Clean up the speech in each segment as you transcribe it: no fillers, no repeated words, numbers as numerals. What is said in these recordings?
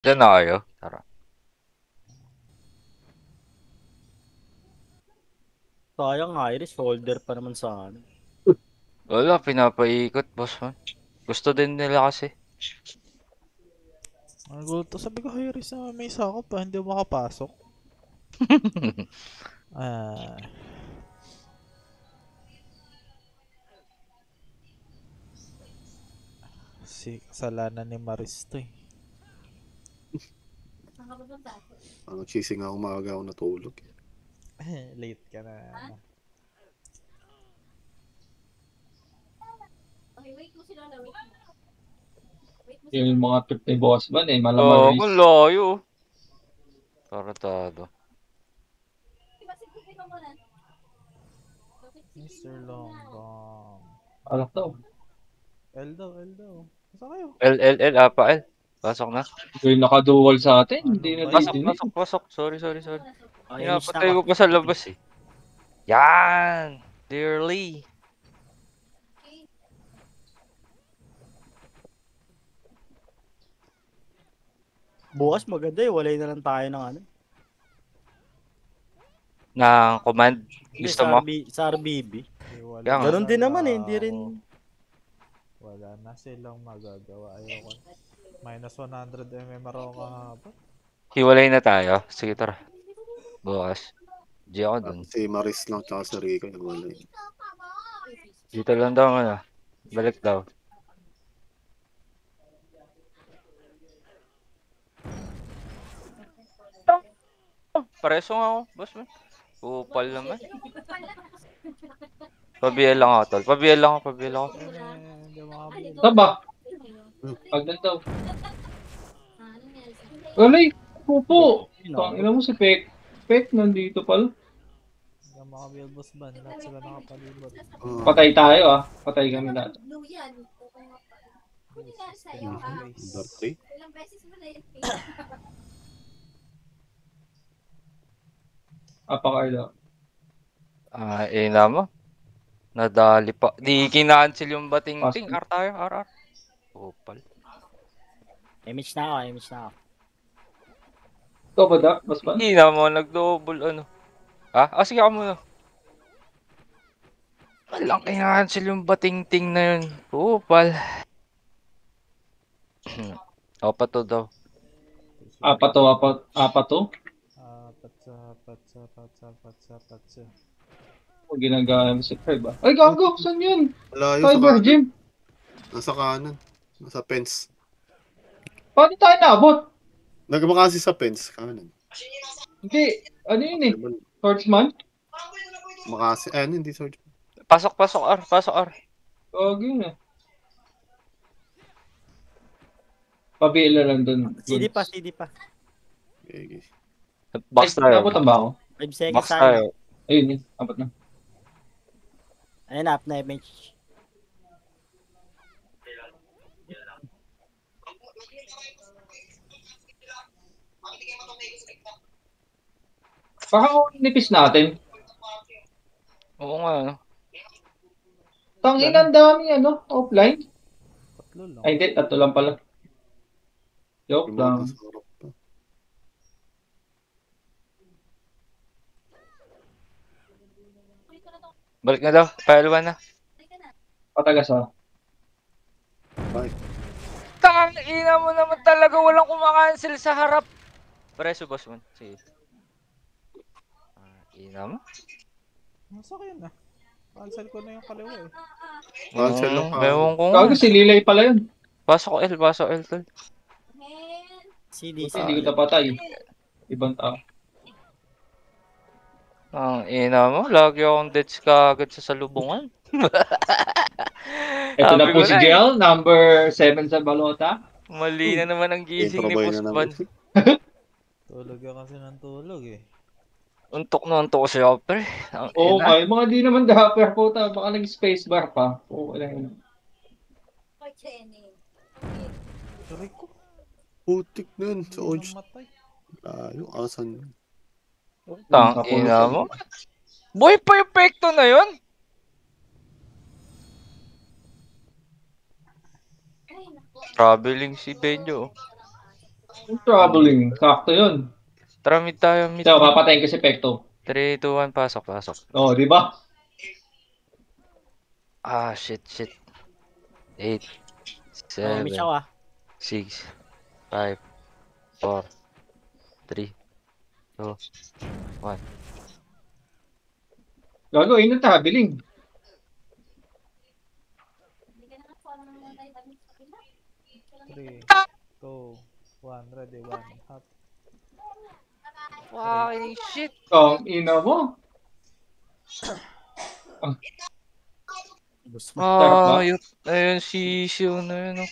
Diyan na kayo. Tara. Sayang Iris, holder pa naman sana. Wala, pinapaikot, boss man. Gusto din nila kasi. Ang gulo sabi ko, Iris na may sakop pa, hindi mo makapasok. Ah, si kasalanan ni Maris to eh. Ang cheesing ako maaga ako natulog. Late ka na. Yung mga trip ni Boss Van eh, Oo, malamaris. kung layo. Taratado. Mr. Longbong. Alak daw. L daw, L daw. Basta kayo. L, apa, L. Pasok na. Yung nakadual sa atin, Ano hindi na ba Pasok, yan? didinig. pasok. Sorry. Ay, inis na Pinapatay ako. ko pa sa labas eh. Yan! Dearly. Bukas maganda eh, walay na lang tayo ng ano. Ng command. Hindi, Gusto mo? Sa RBB. Eh, wala Kaya nga. Ganun din na naman eh, hindi ako. rin. Wala na silang magagawa. Ayoko. Minus 100 MMR ako kahapon. Hiwalay na tayo. Sige, tara. Bukas. Di ako dun. Si Maris lang tsaka si Rico yung wala. Dito lang daw ano. Balik daw. Pareso nga ako, boss man. Upal naman. Pabiel lang ako, tol. Pabiel lang ako. Hindi makabili. Taba. Agad daw. Walay, pupo. Tangina mo si Pek. Pek, nandito pala. Hindi makabili, boss ban. Lahat sila nakapalibot. Patay tayo ah. Patay kami lahat. Dark Apaka-Carlo. Ina mo. Nadali pa. Di kinancel yung bating-ting. Pasok. Tayo, ar. Upal. Image na ako. Ito ba da? Boss Van? Ina mo, nag-double ano. Ha? Sige ako muna. Walang kinancel yung bating-ting na yun. Upal. Opa to daw. Apat to. Patsa. O ginagamit si Ferb ah. Ay, gago! Saan yun? Malayo sa Cyber kanan. Gym. Nasa kanan. Nasa fence. Paano tayo naabot? Nagma kasi sa fence. Kanan. Hindi. Ano yun eh? Swordsman? Makasi. Hindi sorry. Pasok, R. Gago yun eh. Pabila lang dun. CD pa. Okay. Box Ay, tayo. nabutan ba ako? 5 seconds Box tayo. tayo. Ayun yun. Apat na. Ayun na, up na image. Baka kung nipis natin. Oo nga, ano. Tangin ang dami ano, offline. Tatlo lang. Ay, hindi. Tatlo lang pala. Joke Yung mga lang. nasa harap pa. Balik na daw. Payaluan na. Patagas ah. Bye. Ina mo naman talaga walang kumakancel sa harap. Preso, boss man. Sige. Ina mo? Nasa kayo na. Cancel ko na yung kaliwa eh. Cancel lang pa. Ewan ko nga. Gago si Lilay pala yun. Pasok L, tol. CD Buti hindi ko napatay. Ibang tao. Ina mo, lagi akong deads ka agad sa salubungan. Ito na Sabi po ko si na eh. Gel, number 7 sa balota. Mali na naman ang gising ni Improvise Boss na Van. naman. Tulog ka kasi ng tulog eh. Untok na untok siya, pre. Oo, okay. Mga di naman dapper po. Baka nag-spacebar pa. Oo, lang. Tuloy ko. Putik na yun. Sa Hindi odds. namatay. Yung asan. Ina mo. Boy pa yung pekto na yun. Traveling si Benjo. Traveling. Sakto yun. Tara, mid tayo, mid. So, papatayin ko si Pekto. 3, 2, 1, pasok, pasok. Oo, di ba? Ah, shit. 8, May 7, ako 6, 5, 4, 3, 2, 1. Gago, yun ang traveling. Three, two, one, ready, one, hop. Fucking shit. Ang ina mo. Gusto mo. Sarap ba? Ayun si Shio na yun.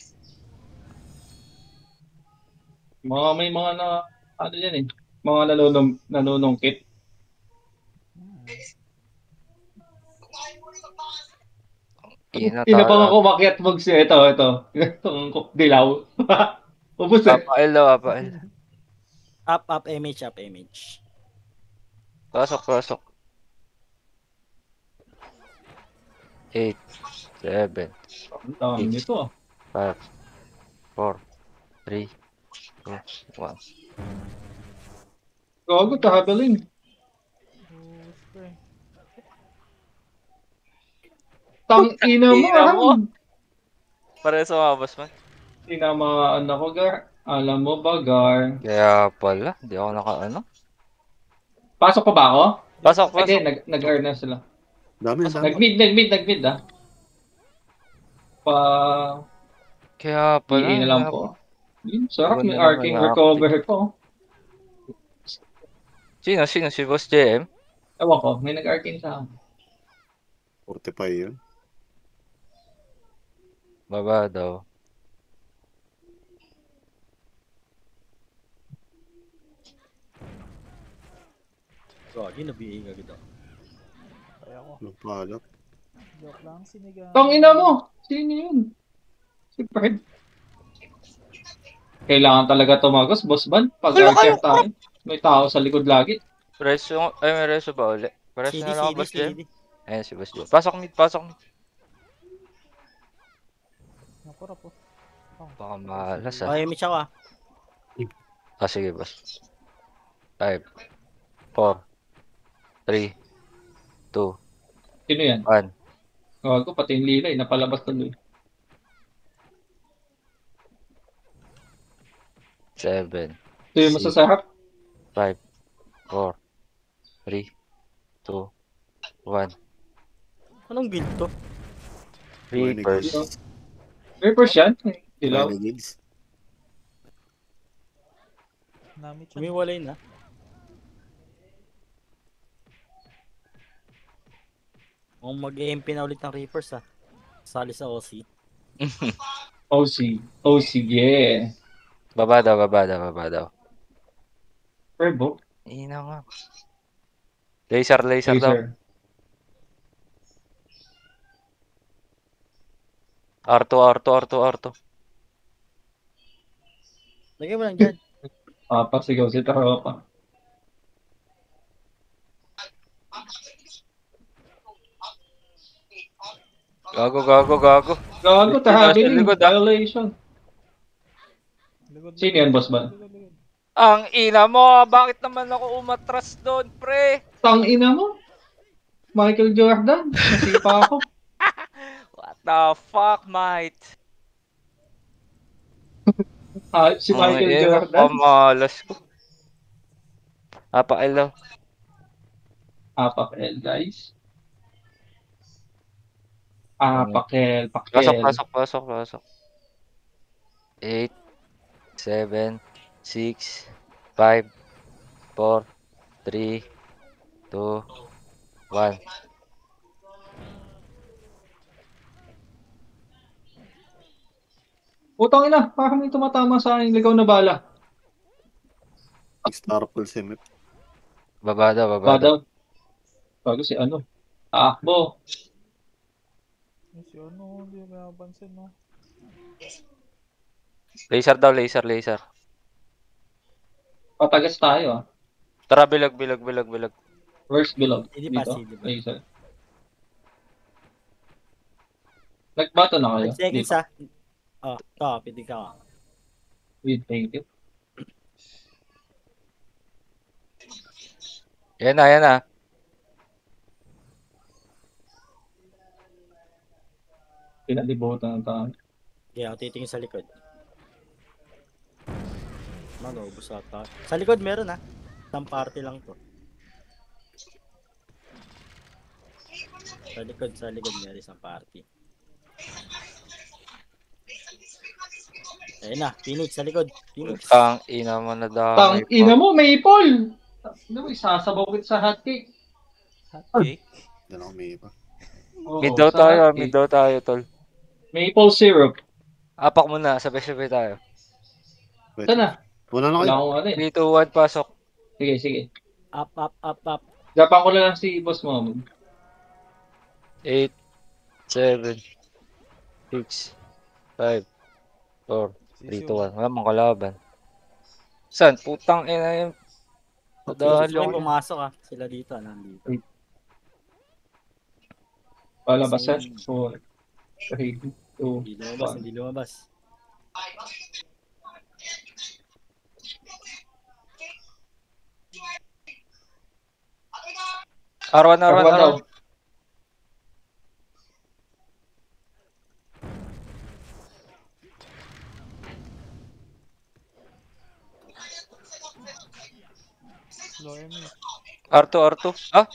Oh. May mga na, ano yan eh. Mga nanunungkit. Ina Inabang tara. ako makiat ito. Itong dilaw. Ubus eh. Papail daw, papail. Up, image, up, image. Pasok. 8, 7, Ang dami nito ah. 5, 4, 3, 2, 1. Gago, traveling. Spray. Tang ina mo Ina mo. ah. Pare sa mga boss man. Tinamaan ako, Gar. Alam mo ba, Gar? Kaya pala, di ako naka-ano. Pasok pa ba ako? Pasok. Hindi, nag-earn na sila. Dami. Nag-mid ah. Kaya pala. EA na lang po. Yun, sarap, may Maganda naman arcing na recover ko. Sino? Si Boss JM? Ewan ko, may nag-arcing sa akin. 45 yun. Baba daw. Gagi, nabihi ka gito. Kaya ko. Nagpalak. Joke lang, sinigang. Tang ina mo! Sino yun? Si Fred. Kailangan talaga tumagos, boss ban. Pag Wala archer kayo, tayo, may tao sa likod lagi. May reso ba uli? Pares na lang ako, Boss JM. CD. Ayan si Boss JM. Pasok mid. Nakura po. Baka malas Oh, image ako sige, boss. 5, 4, 3, 2, Sino yan? 1. Gago, pati yung lilay, napalabas tuloy. 7, Ito yung masasarap. 5, 4, 3, 2, 1. Anong guild to? Reapers. Reapers yan. Dilaw. Renegades. Namit siya. Umiwalay na. Kung mag-EMP na ulit ng Reapers Sali sa OC. OC, yeah. Baba daw. Turbo. Ina nga. Laser daw. R2. Lagay mo lang dyan. Pasigaw si Taropa. Gago. Gago, tahabilin. Likod, Violation. Sino yan, boss ban? Likod. Ang ina mo, bakit naman ako umatras doon, pre? Tang ina mo. Michael Jordan. Nasipa ako. What the fuck, mate? Si Michael Jordan. Pamalas ko. Papail daw. Pakel, guys. Pakel. Pasok. 8, 7, 6, 5, 4, 3, 2, 1. Putang ina, parang may tumatama sa akin. Ligaw na bala. Star Pulse Map. Baba daw. Bago si ano. Takbo. Si ano, hindi mo napansin, no? Laser daw, laser. Patagas tayo ah. Tara, bilag. First bilog. Hindi pa, Dito. hindi pa. Laser. Nagbato na kayo? 5 seconds Dito. Oh, pwede ka. Wait, thank you. Yan na, yan na. Pinalibutan ng tao. Kaya ako titingin sa likod. Ubus ata. Sa likod meron ah. Isang party lang to. Sa likod meron isang party. Ayun na, Phoenix sa likod. Phoenix. Tang ina mo na Tang ina mo, Maple! Ano mo, isasabaw kita sa hotcake. Hotcake. Yan ako may iba. Oo, Mid daw sa tayo, hotcake. mid daw tayo, tol. Maple syrup. Apak muna, sabay-sabay tayo. Wait. Saan na? Wala na Wala kayo. akong ano eh. 3, 2, 1, pasok. Sige, sige. Up, up, up, up. Gapan ko na lang si Boss mo. 8, 7, 6, 5, 4, 3, 2, 1. Wala mong kalaban. Saan? Putang ina yun. Gusto Padahal ko pumasok ah. Sila dito, nandito. Palabas yan. 4, 3, 2, Hindi lumabas, 1. hindi lumabas. R1, R1, Arwan daw. R1. Slow MH. R2, R2. Ah?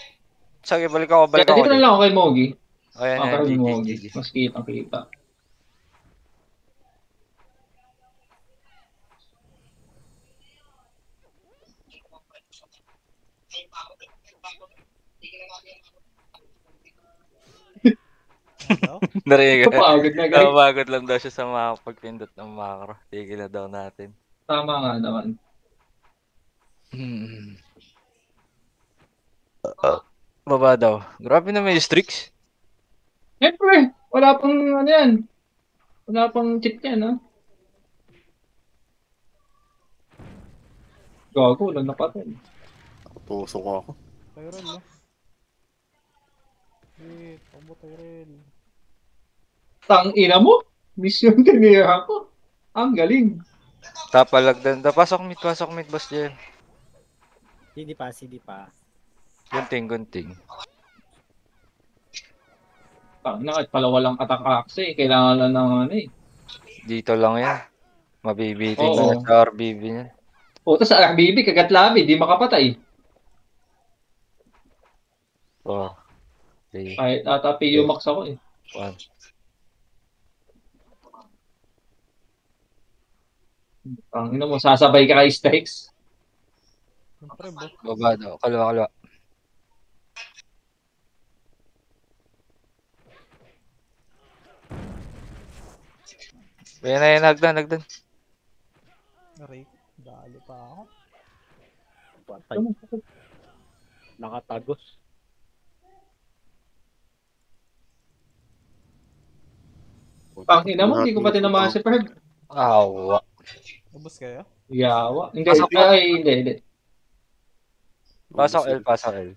Sige, balik ako, balik Kaya ako. dito na lang ako kay Mogi. Ayan, Ako ayan, kay GG, Mogi. GG. Mas kita. Ano? Narinig ka. Kapagod na guys. Napagod lang daw siya sa mga pagpindot ng macro. Tigil na daw natin. Tama nga naman. Baba daw. Grabe na may streaks. Siyempre, wala pang ano yan. Wala pang cheat yan, ha? Gago, wala napatay. Tusok ako. Tyrell, no? Wait, pambo Tyrell. Tang ina mo? Mission kanina ako. Ang galing. Tapalagdan. Pasok mid, boss dyan. Hindi pa. Gunting. Tang ina, kahit pala walang attack axe eh. Kailangan lang ng ano eh. Dito lang yan. Mabibitin Oo. na sa RBB niya. Puta sa RBB, kagat labi, di makapatay. 4, 3, Kahit ata PU max ako eh. 1. Tang ina mo, sasabay ka kay Strix. Siyempre, bot. Baba daw. Kalwa. Ayan, hagdan. Rick. Dali pa ako. Patay. Nakatagos. Tang ina mo, hindi ko pa tinamaan si Ferg. Awa. Ubus kayo? Yawa. Hindi, Pasok mo. hindi. Pasok L.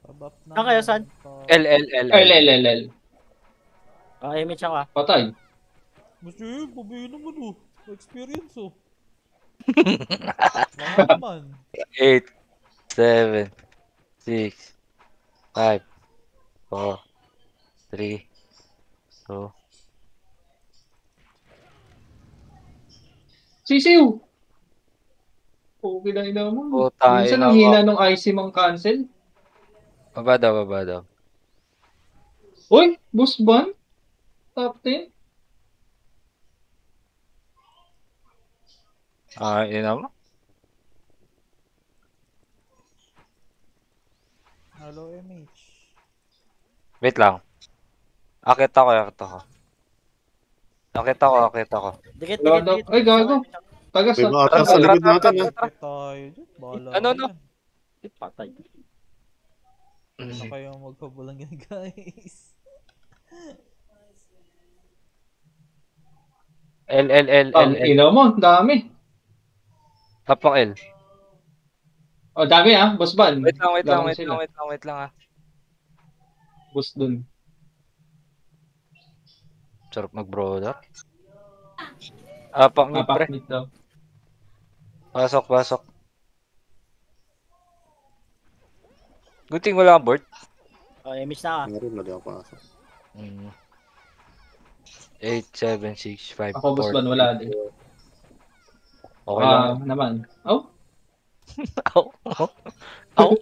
Pabap na. Saan kayo, saan? L. L. Ah, image ako ah. Patay. Basta yun, pabayo naman oh. Experience oh. Wala naman. 8, 7, 6, 5, 4, 3, 2. Sisiw! Okay na ina mo. Puta, Minsan ina ang mo. hina nung IC mang cancel. Baba daw. Uy, boss ban? Top 10? Ina mo. Hello MH. Wait lang. Akit ako. Akit ako. Dikit. Ay, gago. Tagas May na. mga atas sa likod natin ah. Bakit tayo dyan? Bahala Ano, ka no? dyan. Patay. Ano kayong magpabulang yan guys? L. Ang ina mo, dami. Tapak L. O, dami ah, boss ban. Wait lang ah. Boss dun. Sarap mag-brother. Apak mid pre. Mapaknit daw. Pasok, pasok. Good thing wala kang board. Oh, image na ka. Meron na di ako pasok. 8, 7, 6, 5, Ako, boss 4, Van, wala din. Okay lang. Naman. Oh, Ow. Ow.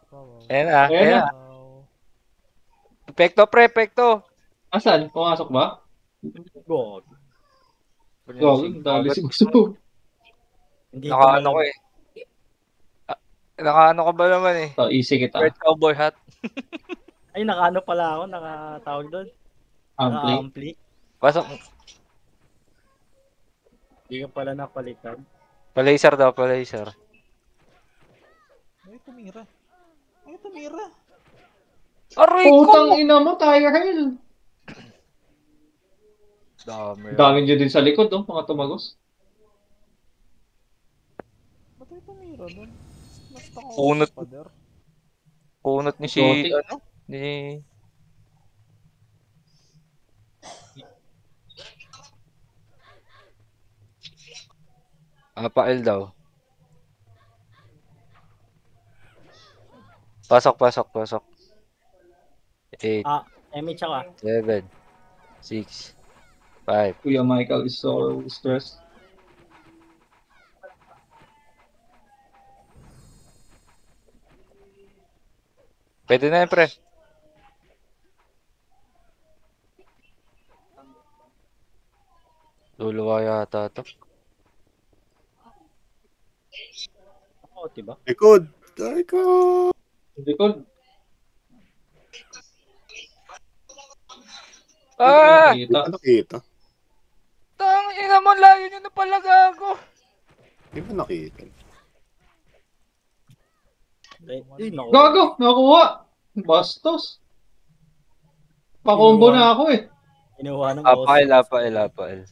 Wow. Ayan na, Ayan ayan na. na. Pekto, pre, pekto. asan? Pumasok ba? Go. Gago, dali si Gusto. Hindi Nakaano ko eh. Nakaano ka ba naman eh? So, easy kita. Red cowboy hat. Ay, nakaano pala ako. Nakatawag doon. Ampli. Naka-ampli. Pasok. Hindi ka pala napalitan. Palaser daw, palaser. Ay, tumira. Ay, tumira. Aray ko! Putang ina mo, tire hell. Dami. Dami nyo din sa likod, oh, mga tumagos. Ba't ay tumira dun? Nasta ko Unot. sa pader. Kunot ni si, Exotic. ano? Ni... Pael daw. Pasok, pasok, pasok. 8, Ah, image ako. 7, 6, 5. Kuya Michael is so stressed. Pwede na yan, pre. Luluwa yata to. Oo, diba? Likod! Likod! Hindi ko. Ah! Hindi ko nakita. Tang ina mo, layo nyo na pala gago. Hindi ko nakita. Ay, naku. Gago, nakuha. Bastos. Pakombo na ako eh. Inuha ng Apael.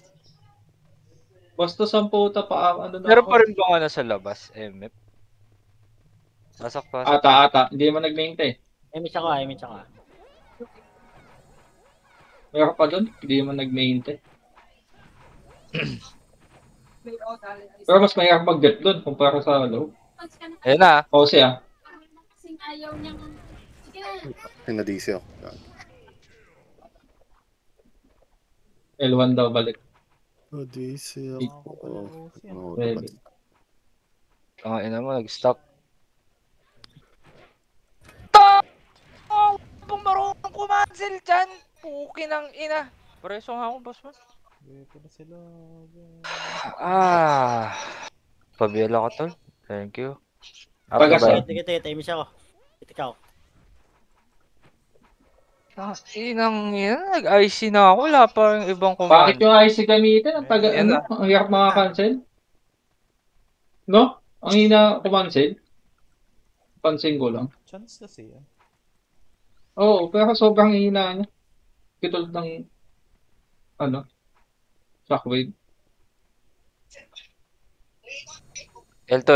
Bastos ang puta pa. Ano na Meron ako. pa rin bang ano sa labas, MF? Pasok, pasok. Ata. Hindi naman nag-maintain. Image ako, image ako. Meron pa doon. Hindi naman nag-maintain. Pero mas mahirap mag-get doon kumpara sa loob. Ayun na. Kasi Ayaw niyang... Sige na. Pinadisi ako. L1 daw balik. Pinadisi ako. Oo, Pwede. Ang ina mo, nag-stop. Kung marunong kumancel dyan, puki ng ina. Preso nga ako, boss mo. Dito na sila. Pabiyala ko tol. Thank you. Pag-asa. Ito, image ako. Ikaw. Inang yan, nag-IC na ako. Wala pa yung ibang Bakit command. yung IC gamitin? Ang taga, Yan ano? Ang hirap makakancel? No? Ang hina kumancel? Pansin ko lang. Chance kasi yan. Oo, pero sobrang hina niya. Kitulad ng, ano? Shockwave. L2.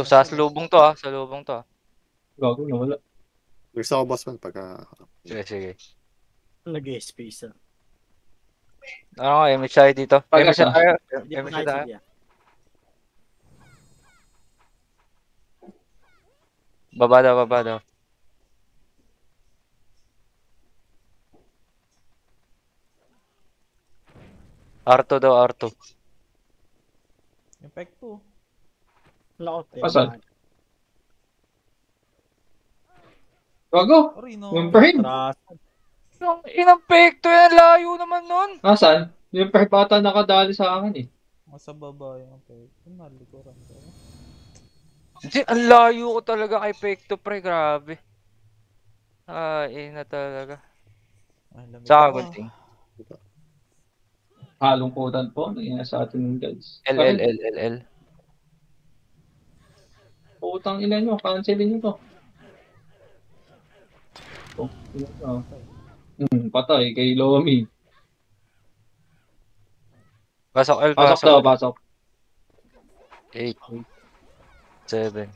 Sa lubong to ah. Sa lubong to ah. Gago, nawala. Gusto ako boss man pagka... Sige. Nag-space ah. Ano nga, image tayo dito. Image Pag-asa. tayo. Hindi pa Image kahit tayo. sige. Baba daw. R2 daw, R2. Impact 2. Lako. Asan? Gago! Rino. Yung perhin! Yung inang pekto yan, layo naman nun. Asan? Yung perhin bata nakadali sa akin eh. Masa baba yung impact. Nalikuran ko. Hindi, ang layo ko talaga kay pekto pre, grabe. Ina talaga. Ay, lamig Saka ako. gunting. Halungkutan po. Nangyayari sa atin guys. L. Putang ina nyo. Cancelin nyo to. Patay kay Lomi. Pasok L, Pasok daw, pasok. 8, 7,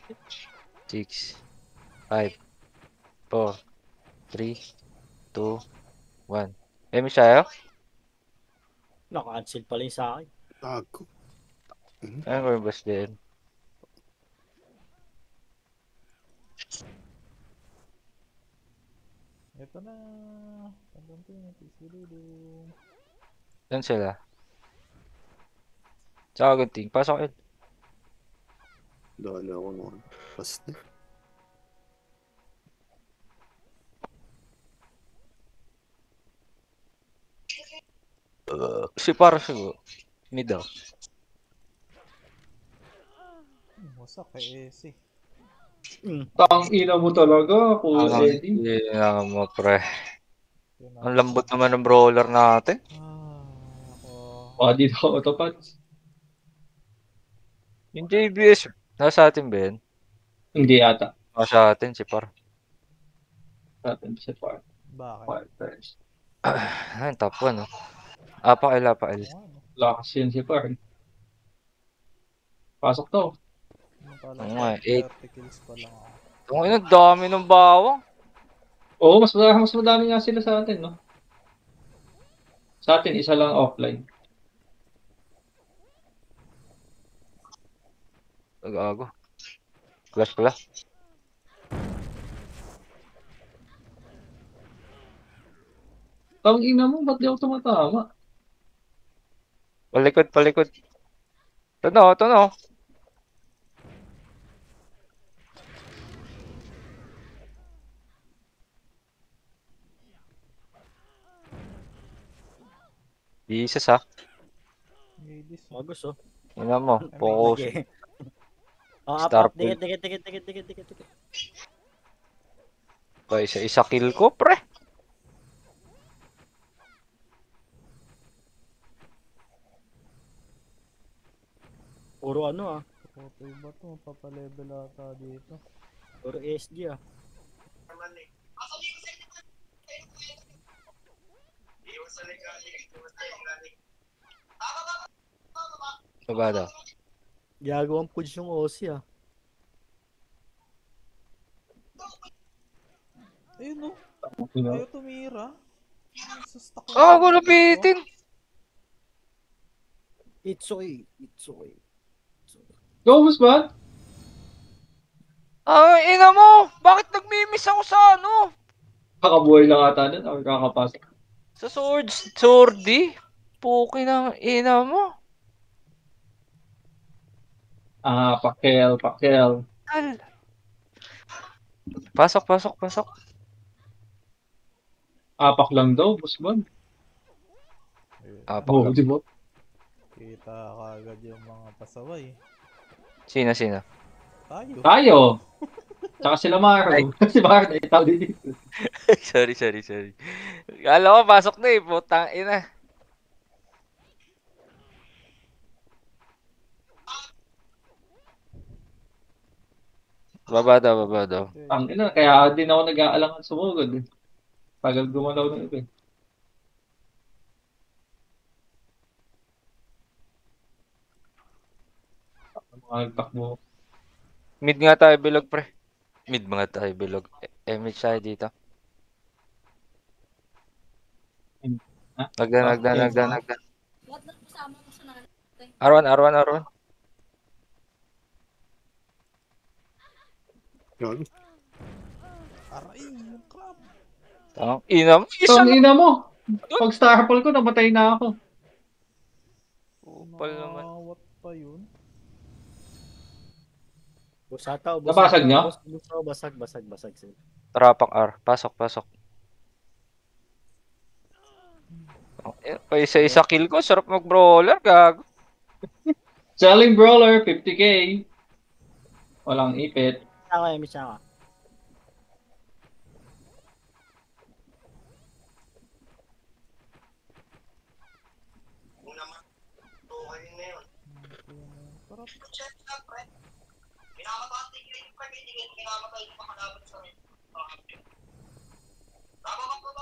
6, 5, 4, 3, 2, 1. Emi siya Naka-cancel pala yung sa akin. Tago. Ayun ko yung boss din. Ito na. Tandang pinipis. Dududung. Yan sila. Tsaka gunting. Pasok yun. Dala ako noon. Basta. Si para siguro. Mid daw. Wasak kay AC. Tang ina mo talaga, Kuya Eddie. Hindi mo pre. Yun Ang lambot naman ng brawler natin. Ako. Body na autopats. Yung JBS. Nasa atin ba yan? Hindi ata. Nasa atin si par. Sa atin si Far. Bakit? First. Ayun, top 1 oh. Apakail. Oo nga, no? Lakas yun si Far. Pasok to. Ano pala, Oo nga, 8. 30 kills pa lang ako. Ang dami ng bawang. Oo, mas madami nga sila sa atin, no? Sa atin, isa lang offline. Gago. Flash pala. Tang ina mo, ba't di ako tumatama? Palikod. Ito no. Jesus ha. Ladies. Magus oh. Tingnan mo. Focus. Okay. Oh, Star up. Dikit. Pa isa kill ko pre. Puro ano ah. Puto iba to. Papalevel ata dito. Puro SG ah. Baba daw. Gagawang push yung OC ah. Ayun no. Ina. Ayaw tumira. Sustak Ako lapitin. It's okay. Go, boss ba? Ina mo. Bakit nagmimiss ako sa ano? Kakabuhay lang ata nun, or kakapasok. Sa swordy? Puki ng ina mo. Pakel. Al. Pasok. Apak lang daw, boss ba? Apak Oo, lang. di ba? Kita kagad yung mga pasaway. Sino? Tayo. Tayo! Tsaka sila Maro. Si Maro na itaw din dito. sorry. Kala ko pasok na eh. Putang ina. Baba daw. Ang ina, kaya din ako nag-aalangan sumugod. Eh. Tagal gumalaw ng iba. Mga nagtakbo. Mid nga tayo bilog pre. Mid tayo dito. Ha? Nagdan. Lahat ng kasama mo sa nanay. R1. Yan. Aray, yung crab. Ang ina mo. Isa Tang lang. ina mo! Pag star apple ko, namatay na ako. Upal naman. What pa yun? Busataw. Nabasag niyo? Basag sila. Tarapak R. Pasok. Pa isa kill ko. Sarap mag-brawler. Gago. Selling brawler, 50k. Walang ipit. Misaka.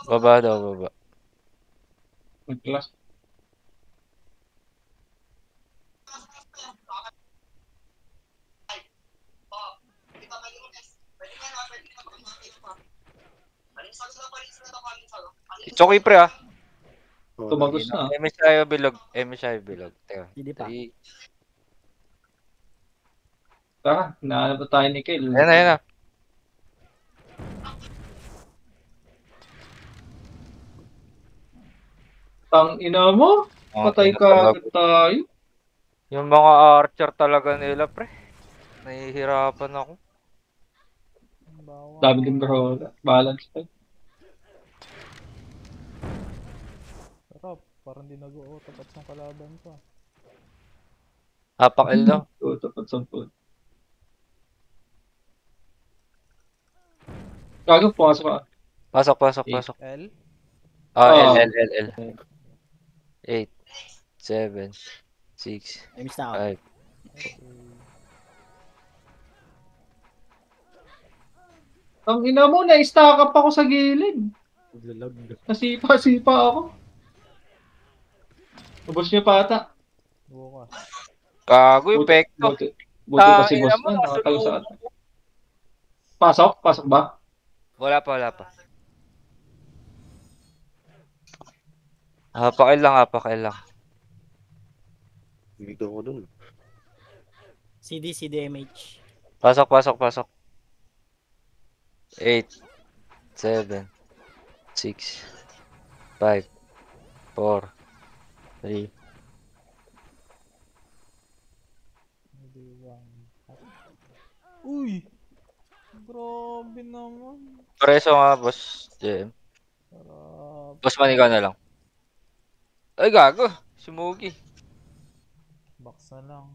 Baba daw. Mag-class. It's okay pre ah. Oh, Tumagos na. MS tayo bilog. MS tayo bilog. Teka. Hindi pa. 3. Tara, hinahanap na tayo ni Kel. Ayan na, ayan na. Tang ina mo, patay ka agad tayo. Yung mga archer talaga nila, pre. Nahihirapan ako. Bawa. Dami din bro. Balance pa. Sarap. Parang di nag-o-auto at yung kalaban ko. Apak L daw. Tapat 10. Gago, pumasok ka. Pasok, pasok, Eh. pasok. L? Ah, Ah. L. 8, 7, 6, Ay, miss na ako. 5. Okay. Ang ina mo, na-stack up ako sa gilid. Naglalag. Nasipa-sipa ako. Ubos niya pa ata. Bukas. Gago yung pekto. Buti pa si Ina boss mo, na, nakatayo sa nasunog. atin. Pasok? Pasok ba? Wala pa. Apak L lang. Dito ako dun. CD, CDMH. Pasok. 8, 7, 6, 5, 4, 3. Hindi lang. Uy! Grabe naman. Preso nga, boss. JM. Sarap. Boss man, ikaw na lang. Ay, gago. Sumugi. Box na lang.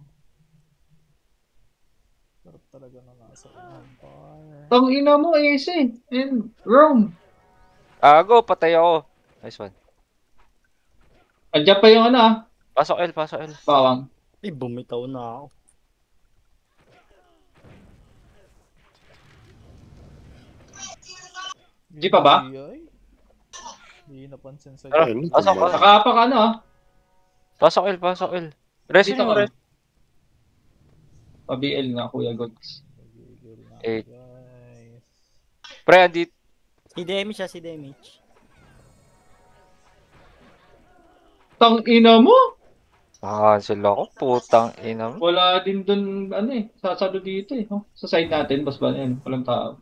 Sarap talaga na nasa Empire. Ang ina mo, AC. And Rome. Gago, patay ako. Nice one. Andiyan pa yung ano ah. Pasok L. Bawang. Ay, bumitaw na ako. Di pa ba? Hindi napansin sa Tara, Ayun, pasok. tumbang. Nakapa ka ano ah. Pasok L. Resin Dito mo, ka. res. Pa-BL nga, Kuya Gods. Gigil na, 8. guys. Pre, andit. CDMH siya, CDMH. Tang ina mo? Cancel ako. Putang ina mo. Wala din dun, ano eh, sasalo dito eh. Oh. Sa side natin, boss ba yan? Walang tao.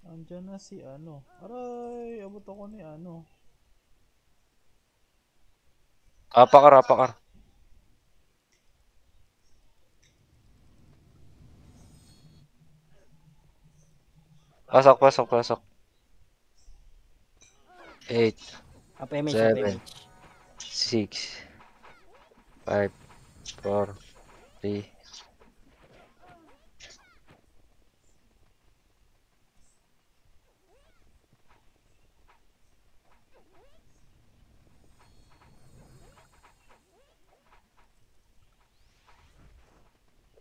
Andyan na si ano. Aray, abot ako ni ano. Apakar. Pasok. 8, Up MH, up 7. MH. 6, 5, 4, 3.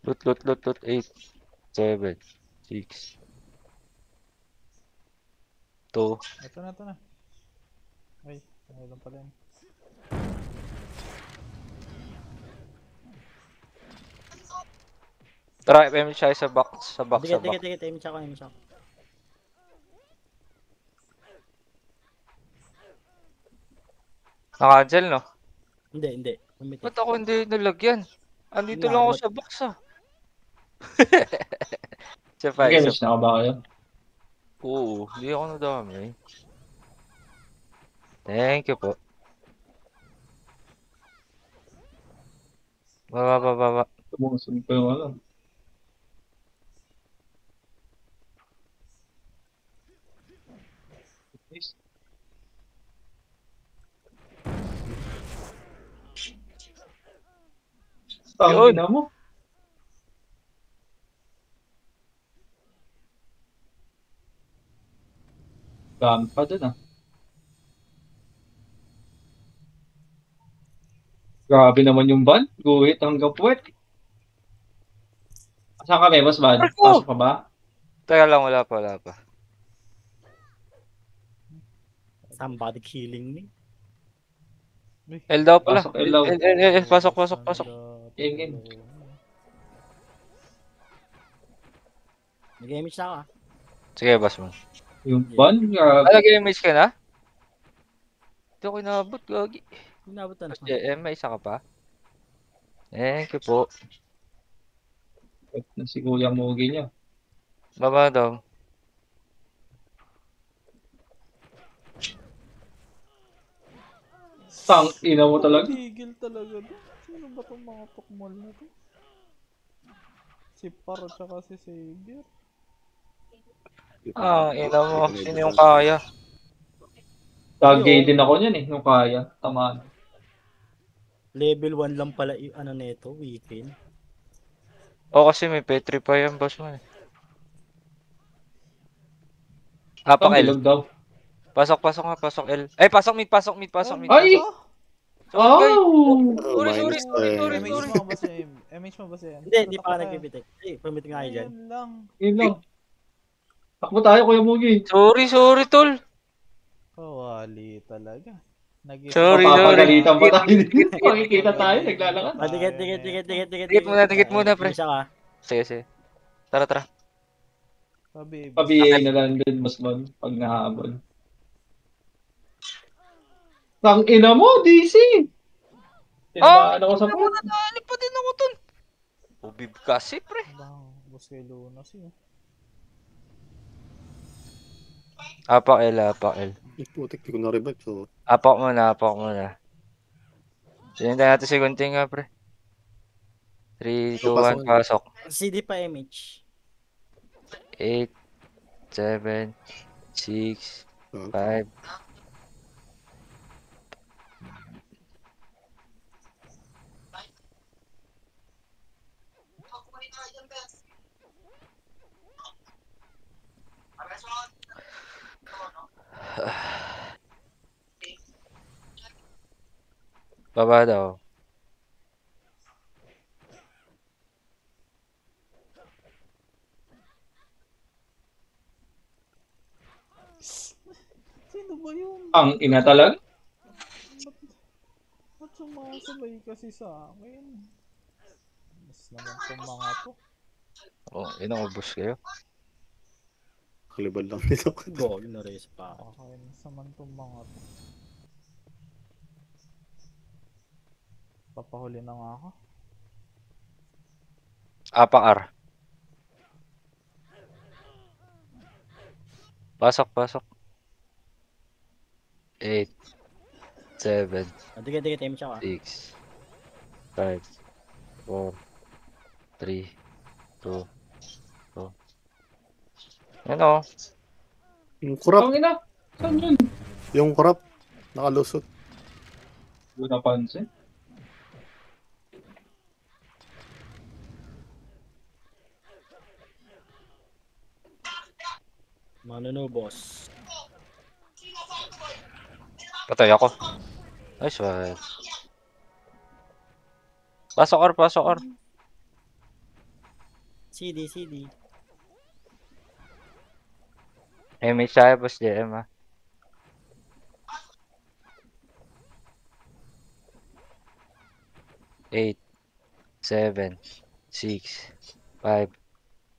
Loot. 8, 7, 6, 2. Ito na. Ay, ano lang pala yun. Tara, FM siya sa box. Ticket, MH ako. Naka-cancel, no? Hindi. Bumitaw. Ba't ako hindi nalagyan? Andito Wala, lang ako ba't- sa box, ah. Isa pa. Nag-damage na ka ba kayo? Oo, hindi ako nadami. Thank you po. Baba. Tumusunod pa yung ano. Tang Yun. ina mo. Dami pa dun ah. Grabe naman yung ban. Guhit hanggang puwet. Saan kami, boss ban? Marco! Pasok ka ba? Teka lang, wala pa. Somebody killing me. L daw pala. Pasok, L daw. L. Pasok. Game. Nag-MH na ako ah. Sige, boss mo. Yung ban, grabe. Nag-image ka na? Hindi ako inabot, gagi. Inabot na Tapos naman. JM, may isa ka pa? Thank you po. Na si Kuya Mugi niya. Baba daw. Tang ina mo talaga. Tigil talaga doon. Sino ba itong mga tukmol na to? Si Par at saka si Xavier. Ina mo. Sino yung kaya? Gagay din ako niyan eh, nung kaya. Tamaan. Level 1 lang pala yung ano nito, weekend. Kasi may Petri pa yan, boss mo eh. Apak Tang L. ilog daw. Pasok nga, pasok L. Ay, pasok mid, pasok mid. Ay! Sorry, guys. Oh! Sorry. MH mo ba si MH mo ba si Hindi pa ka nagpipitik. Permit nga kayo dyan. Ayun lang. Yun lang. Takbo tayo, Kuya Mugi. Sorry, tol. Kawali talaga. Sorry. Papapagalitan pa tayo. Makikita tayo, naglalakad. Dikit. Dikit muna, pre. Isa ka. Sige. Tara. Pabiyay na lang din, mas man, pag nahabol. Tang ina mo, DC! Tinamaan ako sa point. Nadali pa din ako, tol. Ubib kasi, pre. Boss kay Luna siya. Apak L. Ay, putik, di ko na-revive. So, Apak muna. Sinintay natin si Gunting nga, pre. 3, 2, 1, pasok. CD pa MH. 8, 7, 6, 5. Baba daw. Sino ba yun? Ang ina talaga. Ba't sumasabay kasi sa akin? Mas naman itong mga to. Inaubos kayo. kalibal lang nito. Go, na-raise pa ako. Kakainis naman itong mga to. Papahuli na nga ako. Apak R. Pasok. 8, 7, Dikit, MH ka. 6, 5, 4, 3, 2, 2. Ano? Yung kurap, Ang ina. Saan yun? yung kurap, nakalusot. Hindi ko napansin. Manunubos. Patay ako. Nice one. Pasok R. CD. May tayo, boss JM ha. Eight, 7, 6, 5,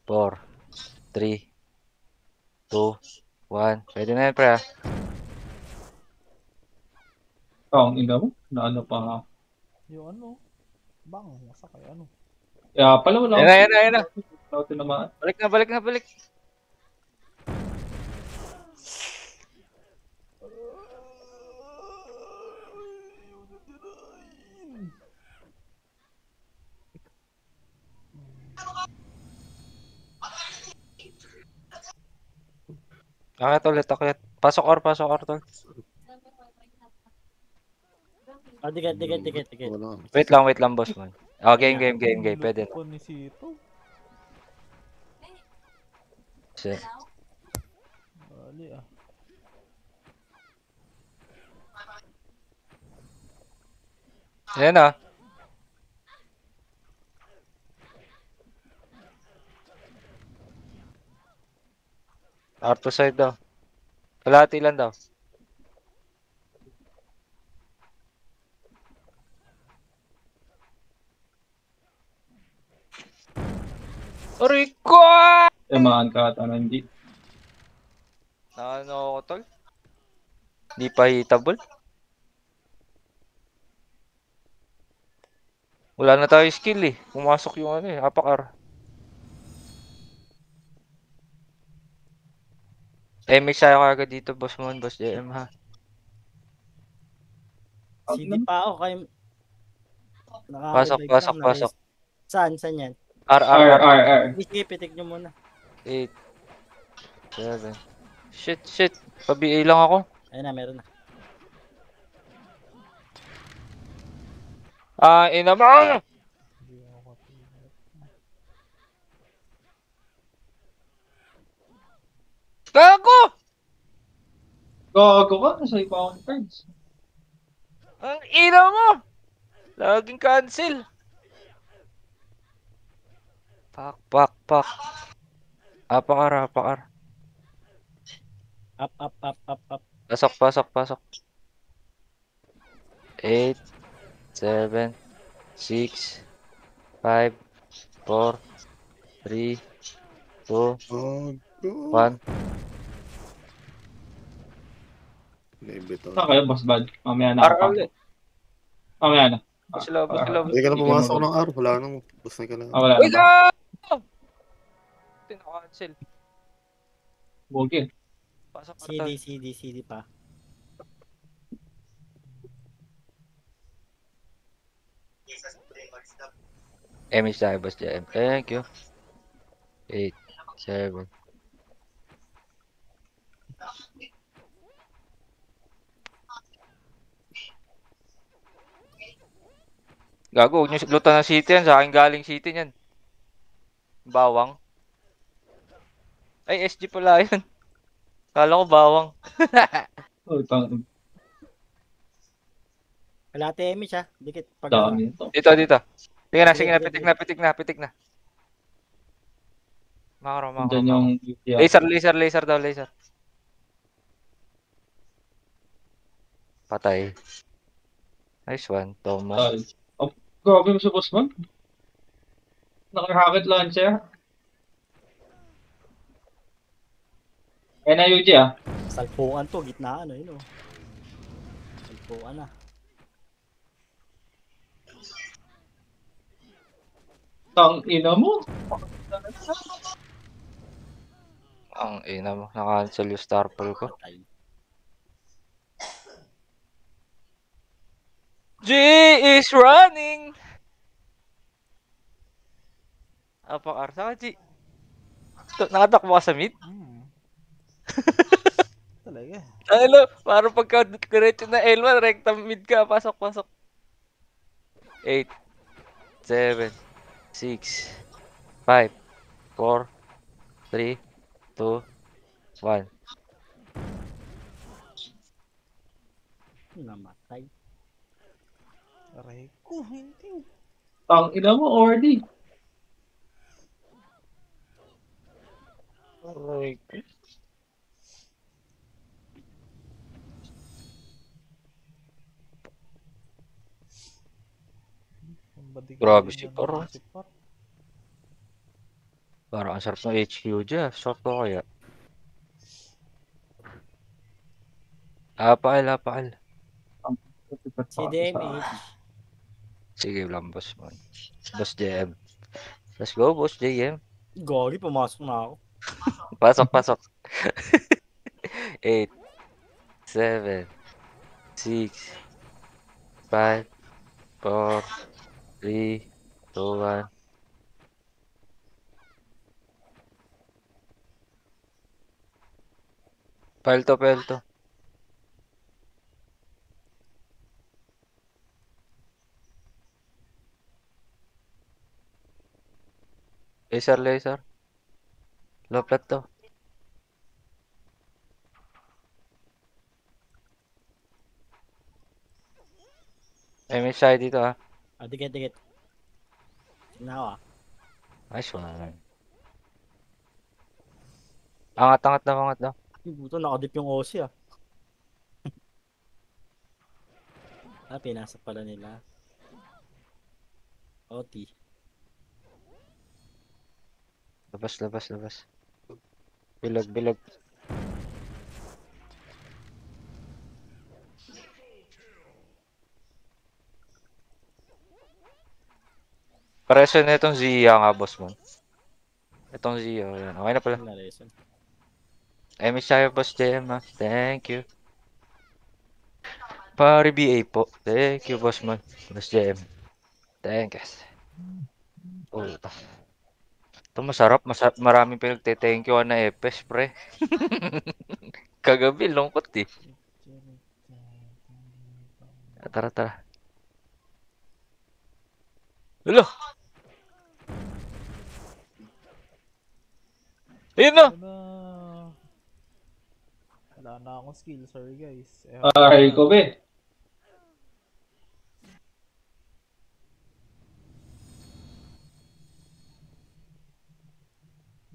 4, 3, 2, 1. Pwede na yan, pre. Ang ina mo. Na ano pa. Yung ano? Bang, nasa kay ano? Kaya pala wala. Yan na. Wala ako tinamaan. Balik na. Akit ulit. Pasok R, tol. Dikit. Wala. Wait lang, boss man. Game. Pwede na. Luto ni Sito. Shit. Bali ah. Yan na. R2 side daw. Kalahati lang daw. Rico! Tinamaan ka ata na hindi. Ano ako, tol? Di pa hitable? Wala na tayo skill eh. Pumasok yung ano eh, apakar. May siya ako agad dito, boss mo, boss JM ha. CD pa ako kayo. Pasok, Nakarevive pasok, lang. pasok. Saan? Saan yan? R, R, R, R. R, R. Sige, pitik nyo muna. 8, 7. Shit. Pa-BA lang ako. Ayun na, meron na. Ina mo! Hindi ako katingin. Gago! Gago ka, nasa iba akong cards. Ang ina mo! Laging cancel. Pak. Apakar. Up. Pasok. 8, 7, 6, 5, 4, 3, 2, Oh, go. 1. Naibit Saan ako. kayo, boss bad? Mamaya na R ako. ulit. Mamaya na. Sila. Hindi ka na pumasok ng R. Wala nang. Basta ka na. Wala Uy, na ba? gago! Tinaka-cancel. Bogey. Pasok ka CD pa. Emi sa boss JM. Thank you. 8, 7. Gago, huwag niyo lutan ng city yan. Sa akin galing city yan. Bawang. Ay, SG pala yun. Kala ko bawang. Oh, tang Wala TM siya. Dikit. Pag dami nito. Dito. Sige na, Sige. pitik na. Makaro. Diyan yung Laser daw. Patay. Nice one, Tomo. Oh, grabe mo si boss man. Naka-rocket launcher. NIUG ah. salpukan to. Gitnaan. Yun o. Salpukan na. Tang ina mo. Ang ina mo, na-cancel yung star pearl ko. Patay. G is running! Apakar, saka G. Nakatakbo ka sa mid? Talaga. Ano, parang pagka diretso na L1, rectam mid ka, pasok. 8, 7, 6, 5, 4, 3, 2, 1. Namatay. Aray ko, hindi. Tang ina mo, Ordi. Grabe si Par. Parang ang sarap ng HQ dyan. Soft ko kaya. Apakal. CDMH. Sige lang, boss man. Boss JM. Let's go, boss JM. Gogi, pumasok na ako. Pasok. 8, 7, 6, 5, 4, 3, 2, 1. Pelto. Laser. Low plat to. May side dito ah. Dikit. Na ako ah. Nice one. Angat daw. Buto, nakadip yung OC ah. Pinasa pala nila. OT. Labas. Bilog. Presyo na itong Zia nga, boss mo. Itong Zia, yan. Okay na pala. Wala reason. Ay, miss tayo, boss JM, ha. Thank you. Pari BA po. Thank you, boss man. Boss JM. Thank you. Oh, ito masarap. Maraming pinagte-thank you na Epes, pre. Kagabi, lungkot eh. Tara, tara. Hello! Ayun na! Ano? Wala na akong skill, sorry guys. Ay, Kobe.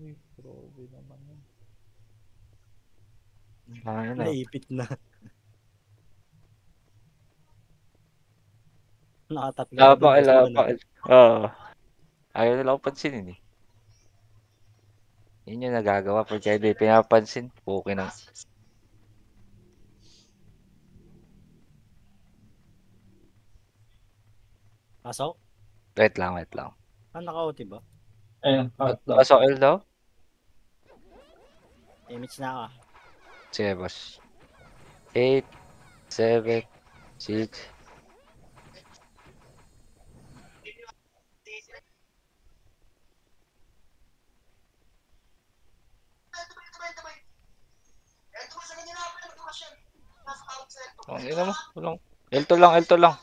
Uy, grabe naman yun. Ayun na. Naipit na. Nakatatlo. Lapakil. Oo. Ayaw nila akong pansinin eh. Yun yung nagagawa. Pag kaya di pinapansin, okay na. Pasok? Wait lang, wait lang. Naka-OT ba? Ayun, pangatlo. Pasok L daw? Image na ka. Sige, boss. 8, 7, 6. Ang ina mo, walang. L2 lang, L2 lang.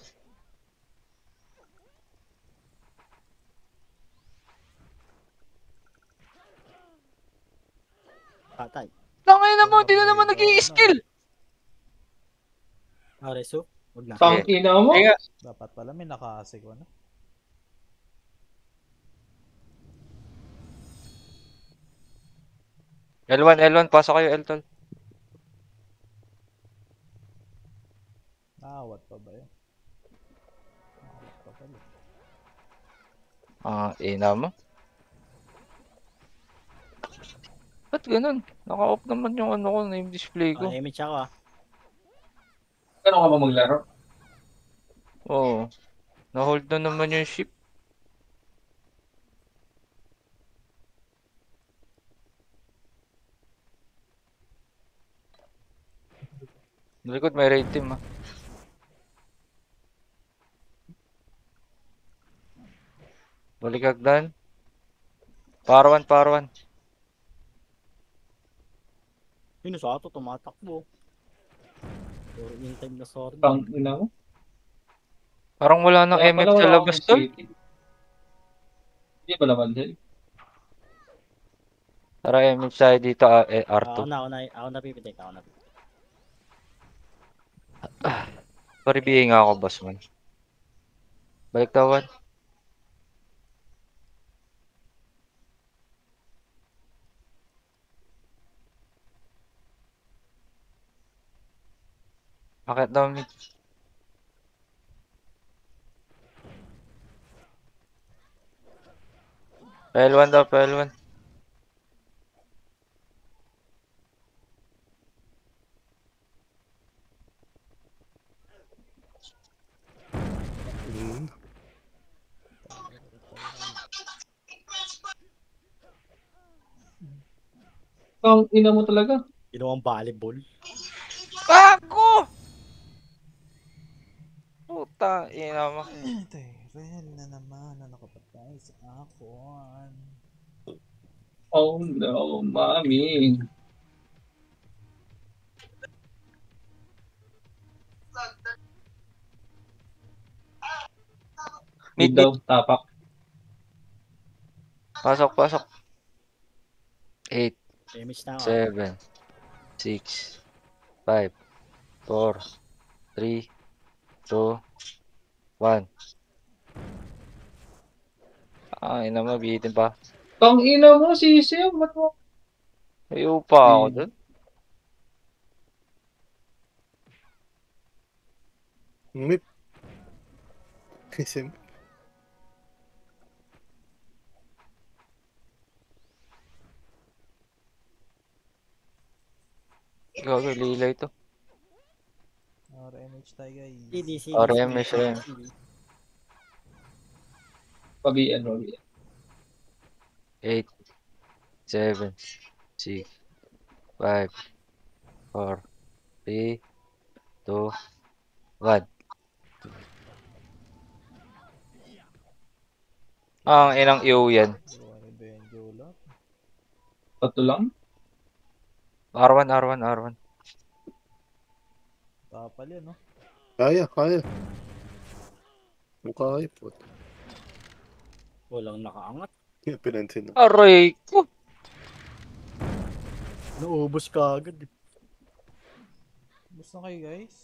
Patay. Tangay na mo, hindi na naman nag-i-skill. Reso? Huwag na. Tang ina mo. Kaya, Dapat pala may naka-asik ko na. L1, L1, pasok kayo L2. Naawat pa ba yun? Naawat pa pala. Ina mo. Ba't ganun? Naka-off naman yung ano ko, name display ko. Image ako ah. Gano'n ka ba maglaro? Oo. Na-hold na naman yung ship. Likod may raid team ah. Balikagdan. Parawan, parawan. Yun sa ato, tumatakbo. Puro in time na sorry. Tang ina mo. Parang wala nang Kaya MF pala sa wala labas akong tol. city. Hindi ba naman din? Tara MF tayo dito R2. Ako na pipitik. Ako na pipitik. Paribihin nga ako boss man. Balik tawan. Bakit daw mid? PL1 daw, PL1. Hmm. Tang ina mo talaga. Ginawang volleyball. Ako! Puta, ina mo. Tyrell na naman na nakapatay sa akon. Oh no, mami. Mid daw, tapak. Pasok, pasok. 8, Image na ako. 7, 6, 5, 4, 3, 2, 1. Ina mo, bihitin pa. Tang ina mo, sisi. Ba't mo? Ayaw pa ako dun. Mip. Kasi Gago, lilay to. RMH tayo guys. CD. RMS rin. Pabian, pabian. 8, 7, 6, 5, 4, 3, 2, 1. Ang inang iyo yan. Gawa ni Benjula. Tatlo lang. R1, R1, R1. Tapal yan, no? Kaya, kaya. Mukha po. Walang nakaangat. Pinansin na. Aray ko. Naubos ka agad. Bus na kayo, guys.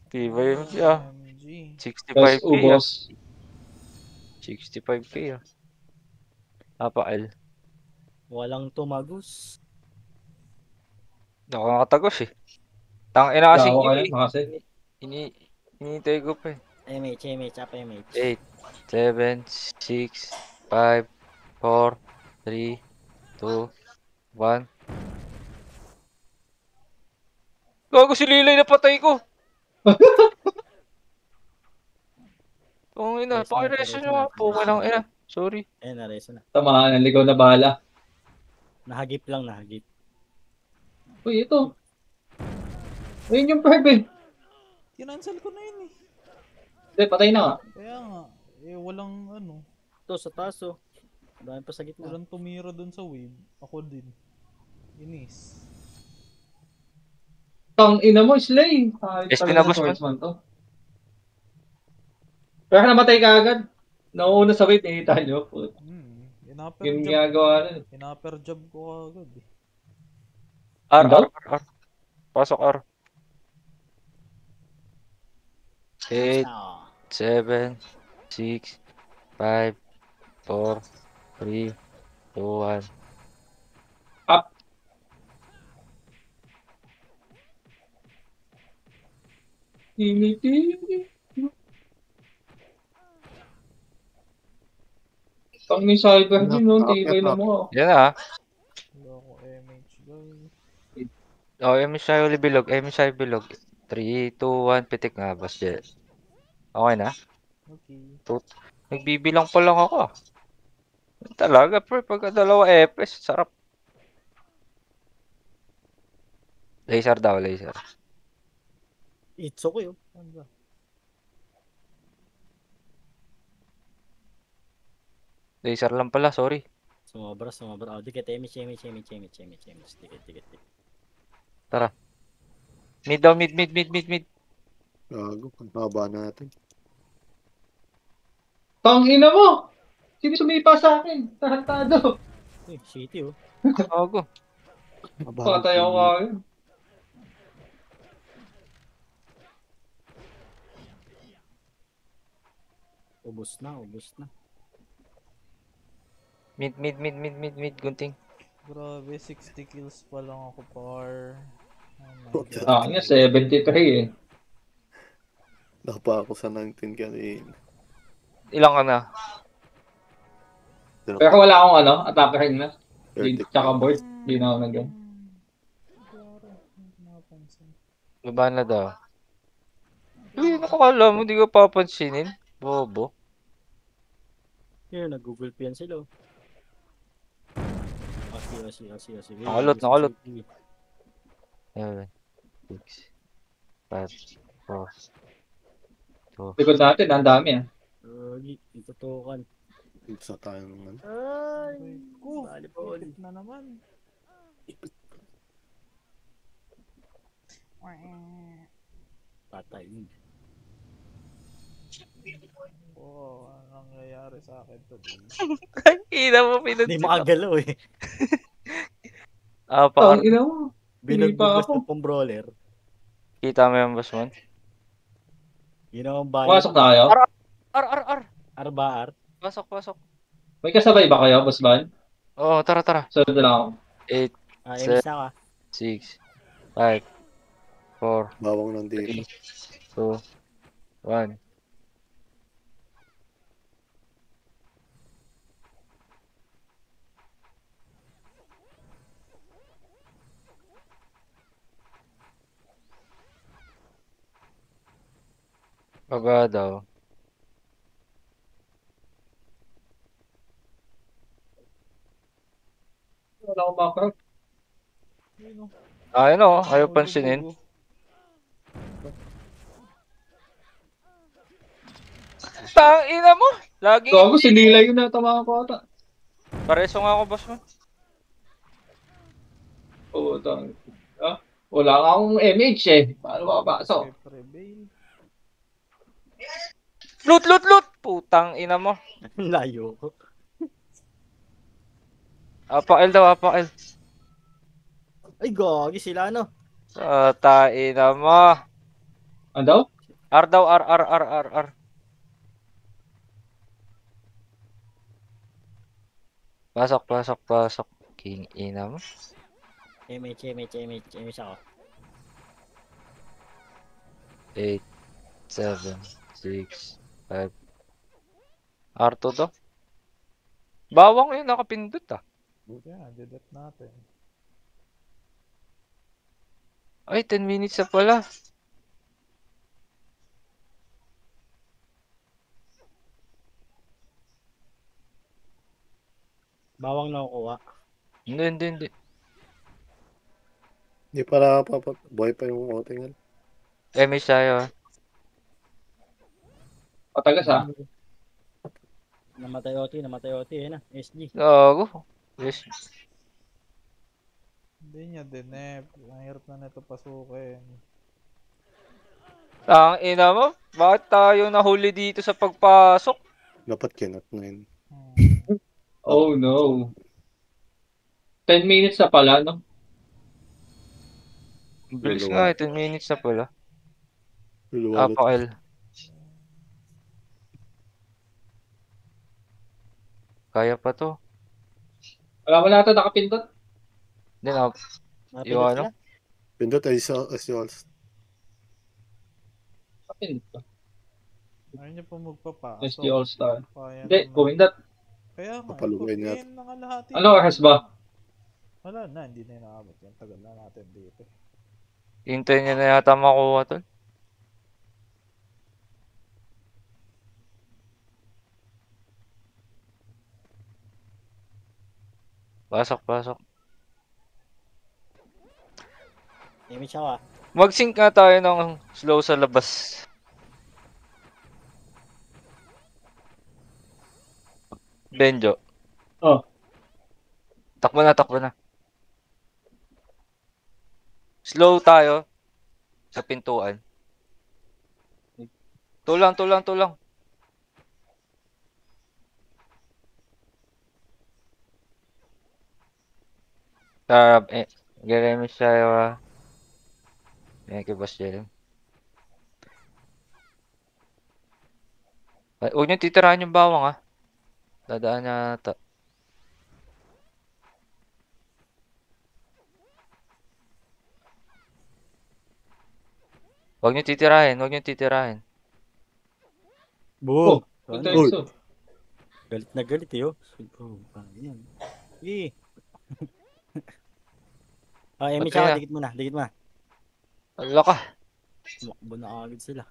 Di ba yun siya? OMG. 65k Tapos ah. ubos. 65k ah. Apakal. Walang tumagos. Nakakatagos eh. Tangina kasi Yawa yun kayo, eh. makasin. Hinihintay ko pa eh. MH, apa MH? 8, 7, 6, 5, 4, 3, 2, 1. Gago si Lilay na patay ko. Tungin na, Reso na, pakireso reso nyo na. nga po. Walang ina. Sorry. Nareso na. Tamaan, ligaw na bala. Nahagip lang, nahagip. Uy, ito. Ayun yung perp eh. Kinancel ko na yun eh. Hindi, patay na nga. Kaya nga. Eh, walang ano. Ito, sa taas oh. Dami pa sa gitna. Walang tumira dun sa wave. Ako din. Inis. Tang ina mo, Slay. Kahit SP talaga na, ng boss man. swordsman to. Pero namatay ka agad. Nauuna sa wave, nakita nyo. Inapper Yung job. ginagawa nun. Inapper job ko agad eh. R, Ikaw? R. Pasok R. 8, 7, 6, 5, 4, 3, 2, 1. Up. Tiniti. Pang ni Cyber din, no? Tibay na mo. Yan ah. Wala ako MH guys. Oh, MSI uli bilog. MSI bilog. 3, 2, 1. Pitik nga, boss Jet. Okay na? Okay. Nagbibilang pa lang ako ah. Talaga, pre. Pagka dalawa FPS, sarap. Laser daw, laser. Itso ko yun. Saan ba? Laser lang pala, sorry. Sumobra. Oh, dikit. MH. Dikit. Tara. Mid daw, mid. Gago, ang haba natin. Tang ina mo! Sino sumipa sa akin? Tarantado. City oh. Gago. Patay ako ngayon. Ubus na. Mid, gunting. Grabe, 60 kills pa lang ako par. Oh my Sa akin nga, 73 eh. Napa ako sa 19 kanina. Ilang ka na? Pero wala akong ano, attacker ring na. 30. Tsaka board, di na ako nag-game. Baba na daw. Nakakala mo, di ko papansinin. Bobo. Here, nag-google pen sila oh. Asi. Nakalot. 7, 6, 5, 4, 2. Likod natin, ang dami ah. Itutukan. Sa tayo naman. Ay, Ko, volleyball. ipit na naman. Patay. Oh, anong nangyayari sa akin today? Ina mo, Hindi makagalaw eh. Tang ina mo. Binagbugas ako. ng pambrawler. Kita mo yung boss man? Ginawang bayan. Pumasok na kayo? R. Arbaar. Pasok. May kasabay ba kayo, Boss Van? Oo, tara. Sunod na lang ako. 8, Emis na ka. 6, 5, 4, Bawang 3, nandito. 2, 1. Baba daw. Knockout. Yun o. Ayun o, ayaw pansinin. Tangina mo! Lagi Gago, si Lila yung natamaan ko ata. pareso nga ako, boss man. Oo, ah, wala nga akong MH eh. Paano makapasok? Escape prevail. Loot, loot, loot! Putang ina mo. Layo ko. Apakil daw, apakil. Ay, gagi sila ano. Ina mo. Ano daw? R daw, R. Pasok. King ina mo. MH ako. 8, 7, 6, 5. R2 daw. Bawang yun, nakapindot ah. Buti nga, dedet natin. Ay, 10 minutes na pala. Bawang na kukuha. Hindi. Hindi para buhay pa yung outing yan. MH tayo ah. Patagas ha? Namatay OT, na. SG. Gago. Yes. Hindi niya din eh. Ang hirap na nito pasukin. Ang ina mo. Bakit tayo nahuli dito sa pagpasok? Dapat kinat na yun. Oh no. 10 minutes na pala, no? Bilis Luluwa. nga, 10 minutes na pala. Luluwalot. Apakil. Kaya pa to. Wala ata nakapindot. Hindi na. Napindot Yung ano? sila. Pindot ay si Ols. Nakapindot. Ayaw niya pa magpapasok. SG All-Star. Kaya Hindi, naman. pumindot. Kaya nga, Papaluin niya. ipag-in na nga lahat. Ano oras ba? Wala na, hindi na inaabot yan. Tagal na natin dito. Hintayin niya na yata makuha to. Pasok. MH ako ah. Mag-sync nga tayo ng slow sa labas. Benjo. Oh. Takbo na. Slow tayo sa pintuan. Tulang. Geremi siya. Thank you, Boss Jerem. Huwag niyo titirahan yung bawang ah. Dadaan niya ata. Huwag niyo titirahin. Boom! Good Ano? times to. Galit na galit eh, oh. Oh, yan. Eh. MH Okay ako, na. dikit mo na. Ala ka. Tumakbo na agad sila.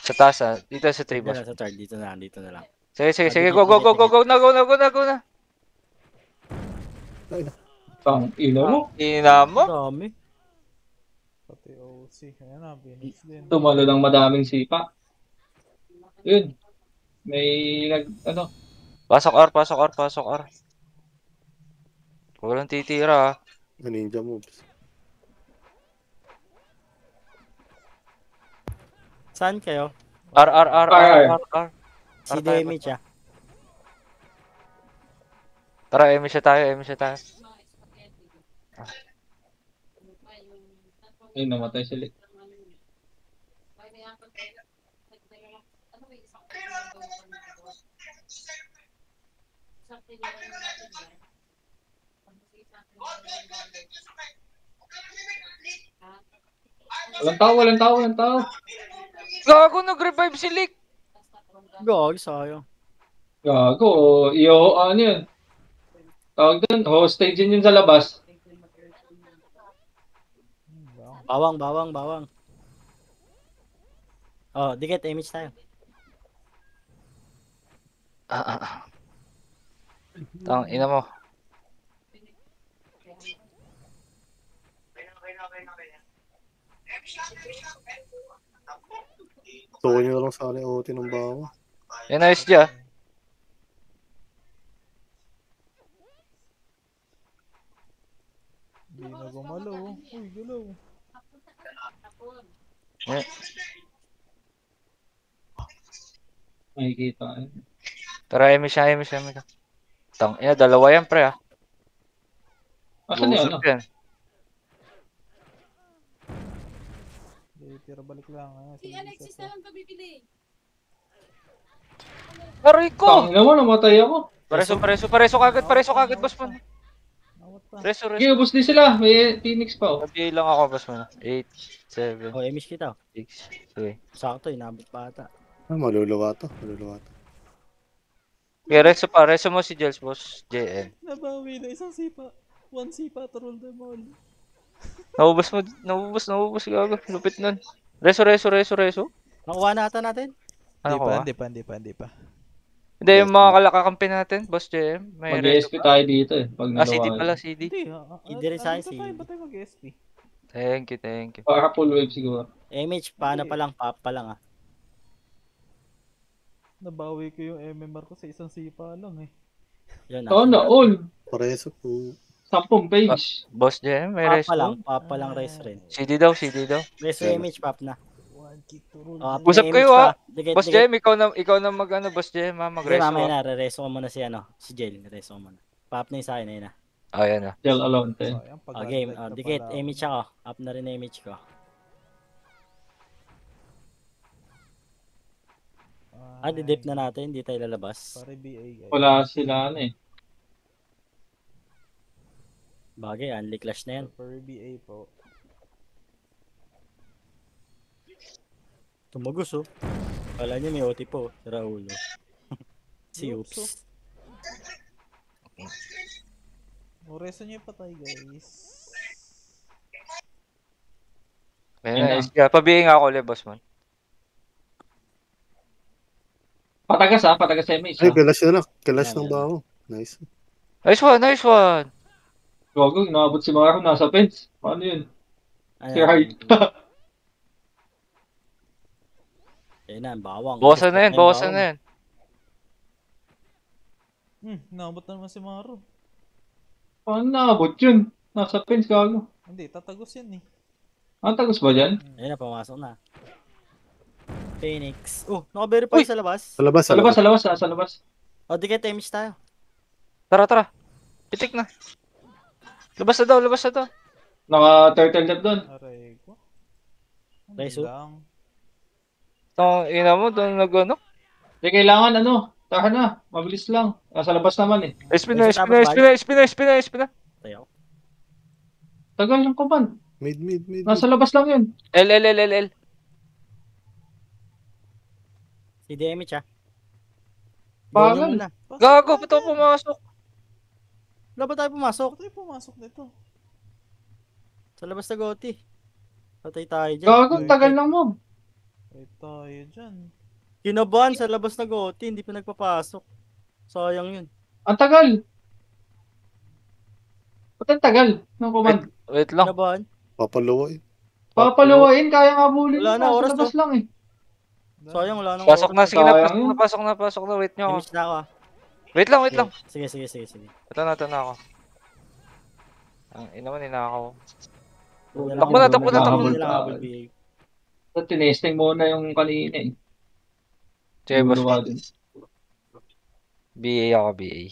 Sa taas ah. Dito sa 3 Dito boss. na sa third, dito na lang. Sige. Go. Na. Tang ina mo. Ina mo. Dami. Pati OC. Ayan na, Phoenix din. Tumalo ng madaming sipa. Yun. May ano. Pasok R. Huwag lang titira ah. Ninja moves. Saan kayo? R. Si tayo, MH ah. Tara, MH tayo. Ay, namatay sila. Walang tao. Gago, nag-revive si Lick. Gagi, sayang. Gago. Ano yun? Tawag doon, hostage yun sa labas. Bawang. Oh, dikit, MH tayo. Tang ina mo. Tukoy nyo lang sana yung OT ng bawa. Yan, nice dyan. Hindi na gumalaw. Uy, galaw. Eh, Makikita. tara, emi siya. Tang, dalawa yan, pre, ah. Asan yun? Uusap yan. Hindi, tira balik lang. Si Alexis na lang ka bibili. Aray ko! Tangina mo, namatay ako. Pareso kagad, boss man. Awat pa. Reso. Sige, ubos din sila. May Phoenix pa, oh. Nabiyay lang ako, boss man. 8, 7, O, emish kita. 6, 3. Sakto, inabot pa ata. Maluluwa to. Okay, reso mo si Jels, boss. JN. Nabawi na isang sipa. One sipa to roll them all. Naubos, gago. Lupit nun. Reso. Nakuha na ata natin. Ano ko, ah? Hindi pa. Hindi, yung mga kalakakampi natin, boss JM. May reso Mag-ESP pa. tayo dito eh. Pag CD nalawa. pala, CD. Hindi, Hindi rin sa akin, tayo, si- ba't tayo mag-SP? Thank you. Para full wave siguro. Emish, paano pa lang, pop pa lang ah. Nabawi ko yung MMR ko sa isang sipa lang eh. Yun Oo na, all. Pareso po. 10 page. Boss JM, may Pop reso. pa lang res rin. CD daw. Res Emish, pop na. One kick to roll Oh, them. Usap may kayo, image ah. pa. Dikit, Boss JM, ikaw na mag-ano, boss JM, ha? Hindi, Mag-reso. mamaya na, re-reso ko muna si Jel. Re-reso ko muna. Pop na yung sa akin, ayun na. Ayan na. Gel alone, 10. Sayang, pag O, game. undead O, na dikit, pala ako. image ako. Up na rin na image ko. Didip na natin, hindi tayo lalabas. Pare BA guys. Wala sila ano eh. Bagay, unli clash na yan. Pare BA po. Tumagos oh. Kala niya may OT po, si Raul. Si Oops, Oops. Oreso niyo yung patay guys. Ayan, nice. Pabihin nga ako ulit, boss man. Patagas sa MH. Ay, kalas na lang. Kalas Yan, ng yan. bawo. Nice. Nice one. Gogo, inaabot si Maro, nasa fence. Paano yun? Si Ayan. Hart. Ayun na, bawang. Bawasan na yan. Bawang. Naabot na naman si Maro. Paano naabot yun? Nasa fence, gago. Hindi, tatagos yan eh. Ang tagus ba dyan? Ayun na, pumasok na. Phoenix. Oh, naka-verify sa labas. Sa labas, Sa labas, sa labas. O, dikit image tayo. Tara. Pitik na. Labas na daw. Naka-turtle left doon. Aray ko. Ano Reso? lang. Ina mo, doon nag-ano? Hindi kailangan Tara na, mabilis lang. Nasa labas naman eh. SP na. Tayo. Tagal ng kaban. Mid. Nasa labas lang yun. L. Si DMH ah. Bagal. Go nyo muna. Gago, ba't ako pumasok? Wala ba tayo pumasok? Ba't tayo pumasok nito? Sa labas na Goti. Patay tayo dyan. Gago, tagal ng mob. Ay tayo dyan. Kinabahan sa labas na Goti, hindi pa nagpapasok. Sayang yun. Ang tagal. Ba't ang tagal ng command? Wait lang. Kinabahan. Papaluwa eh. Papaluwain, kaya nga bulin. Wala na, Nasa oras labas lang eh. Sayang, wala nang Pasok na. Sige na. Sayang Pasok na. Wait nyo ako. Image na ako ah. Wait lang. Sige. Ito na ako. Ang ina mo, ninakaw. Takbo na. Naghahabol Lang pa. habol BA. So, tinesting muna yung kanina eh. Sige, boss. Luluwa din. BA ako, BA.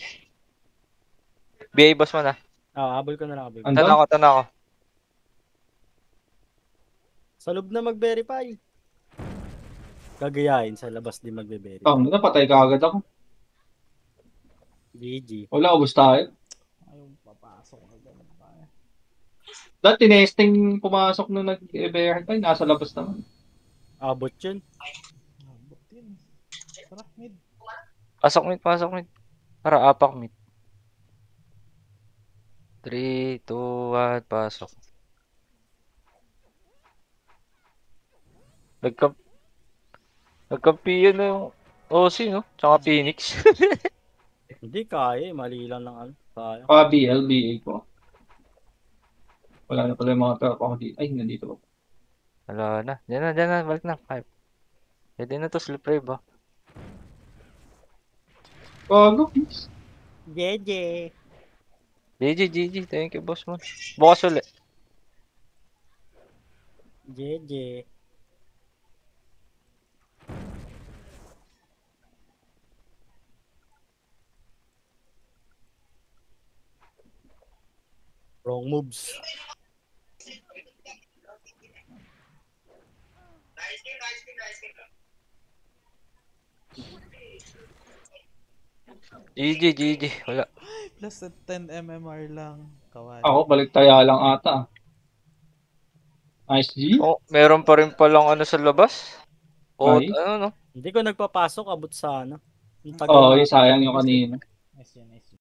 BA, boss man, ah. Habol ko na lang. Habol ko. Ano? Tana ako. Sa loob na mag-verify. Gagayahin sa labas din magbe-verify. Napatay ka agad ako. GG. Wala, ubos tayo. Ayaw papasok na ganun tayo. Dati tinesting pumasok nung nag-verify, nasa labas naman. Abot yun. Abot yun. Tara, mid. Pasok mid. Para apak mid. 3, 2, 1, pasok. Nagkampiyan na yung OC, no? Tsaka Phoenix. Hindi kaya eh. Mali lang ng ano. Kaya. BLBA po. Wala na pala yung mga tropa ko dito. Ay, nandito ba? Wala na. Diyan na, balik na. 5. Pwede na to, slip rave, oh. Gago. Jeje. GG. Thank you, boss mo. Bukas ulit. Jeje. Wrong moves. GG. Wala. Plus 10 MMR lang. Kawaii. Ako, balik taya lang ata. Nice G. Oh, meron pa rin palang ano sa labas. O, Ay. ano, no? Hindi ko nagpapasok, abot sa ano. Yung Oo, sayang yung kanina. Nice yun, nice yun.